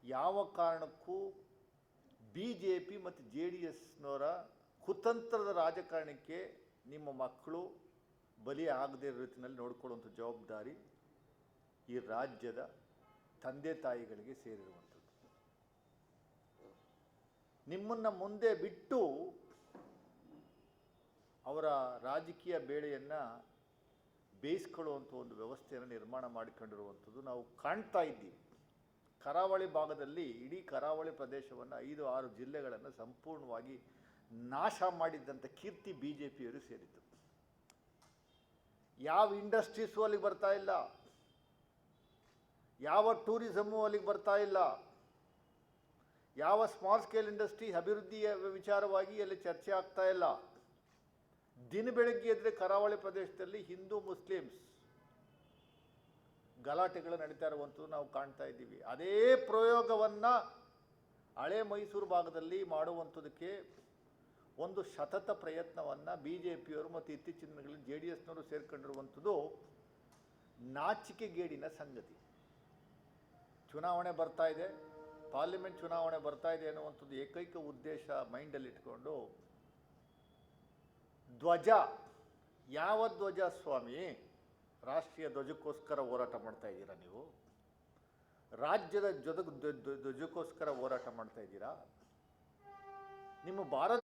ಯಾವ ಕಾರಣಕ್ಕೂ B J P ಮತ್ತು ಜೆ ಡಿ ಎಸ್ನವರ ಕುತಂತ್ರದ ರಾಜಕಾರಣಕ್ಕೆ ನಿಮ್ಮ ಮಕ್ಕಳು ಬಲಿ ಆಗದೇ ಇರೋ ರೀತಿಯಲ್ಲಿ ನೋಡ್ಕೊಳ್ಳುವಂಥ ಜವಾಬ್ದಾರಿ ಈ ರಾಜ್ಯದ ತಂದೆ ತಾಯಿಗಳಿಗೆ ಸೇರಿರುವಂಥದ್ದು. ನಿಮ್ಮನ್ನು ಮುಂದೆ ಬಿಟ್ಟು ಅವರ ರಾಜಕೀಯ ಬೇಳೆಯನ್ನು ಬೇಯಿಸ್ಕೊಳ್ಳುವಂಥ ಒಂದು ವ್ಯವಸ್ಥೆಯನ್ನು ನಿರ್ಮಾಣ ಮಾಡಿಕೊಂಡಿರುವಂಥದ್ದು ನಾವು ಕಾಣ್ತಾ ಇದ್ದೀವಿ. ಕರಾವಳಿ ಭಾಗದಲ್ಲಿ ಇಡೀ ಕರಾವಳಿ ಪ್ರದೇಶವನ್ನು 5-6 ಜಿಲ್ಲೆಗಳನ್ನು ಸಂಪೂರ್ಣವಾಗಿ ನಾಶ ಮಾಡಿದ್ದಂಥ ಕೀರ್ತಿ ಬಿ ಜೆ ಪಿಯವರು ಸೇರಿತು. ಯಾವ ಇಂಡಸ್ಟ್ರೀಸು ಅಲ್ಲಿಗೆ ಬರ್ತಾ ಇಲ್ಲ, ಯಾವ ಟೂರಿಸಮು ಅಲ್ಲಿಗೆ ಬರ್ತಾ ಇಲ್ಲ, ಯಾವ ಸ್ಮಾಲ್ ಸ್ಕೇಲ್ ಇಂಡಸ್ಟ್ರಿ ಅಭಿವೃದ್ಧಿಯ ವಿಚಾರವಾಗಿ ಅಲ್ಲಿ ಚರ್ಚೆ ಆಗ್ತಾ ಇಲ್ಲ. ದಿನ ಬೆಳಗ್ಗೆ ಎದ್ದರೆ ಕರಾವಳಿ ಪ್ರದೇಶದಲ್ಲಿ ಹಿಂದೂ ಮುಸ್ಲಿಮ್ಸ್ ಗಲಾಟೆಗಳು ನಡೀತಾ ಇರುವಂಥದ್ದು ನಾವು ಕಾಣ್ತಾ ಇದ್ದೀವಿ. ಅದೇ ಪ್ರಯೋಗವನ್ನು ಹಳೆ ಮೈಸೂರು ಭಾಗದಲ್ಲಿ ಮಾಡುವಂಥದ್ದಕ್ಕೆ ಒಂದು ಸತತ ಪ್ರಯತ್ನವನ್ನು ಬಿ ಜೆ ಪಿಯವರು ಮತ್ತು ಇತ್ತೀಚಿನ ದಿನಗಳಲ್ಲಿ ಜೆ ಡಿ ಎಸ್ನವರು ಸೇರ್ಕೊಂಡಿರುವಂಥದ್ದು ನಾಚಿಕೆಗೇಡಿನ ಸಂಗತಿ. ಚುನಾವಣೆ ಬರ್ತಾ ಇದೆ, ಪಾರ್ಲಿಮೆಂಟ್ ಚುನಾವಣೆ ಬರ್ತಾ ಇದೆ ಅನ್ನುವಂಥದ್ದು ಏಕೈಕ ಉದ್ದೇಶ ಮೈಂಡಲ್ಲಿ ಇಟ್ಕೊಂಡು ಧ್ವಜ, ಯಾವ ಧ್ವಜ ಸ್ವಾಮಿ? ರಾಷ್ಟ್ರೀಯ ಧ್ವಜಕ್ಕೋಸ್ಕರ ಹೋರಾಟ ಮಾಡ್ತಾ ಇದ್ದೀರಾ ನೀವು? ರಾಜ್ಯದ ಧ್ವಜಕ್ಕೋಸ್ಕರ ಹೋರಾಟ ಮಾಡ್ತಾ ಇದ್ದೀರಾ? ನಿಮ್ಮ ಭಾರತ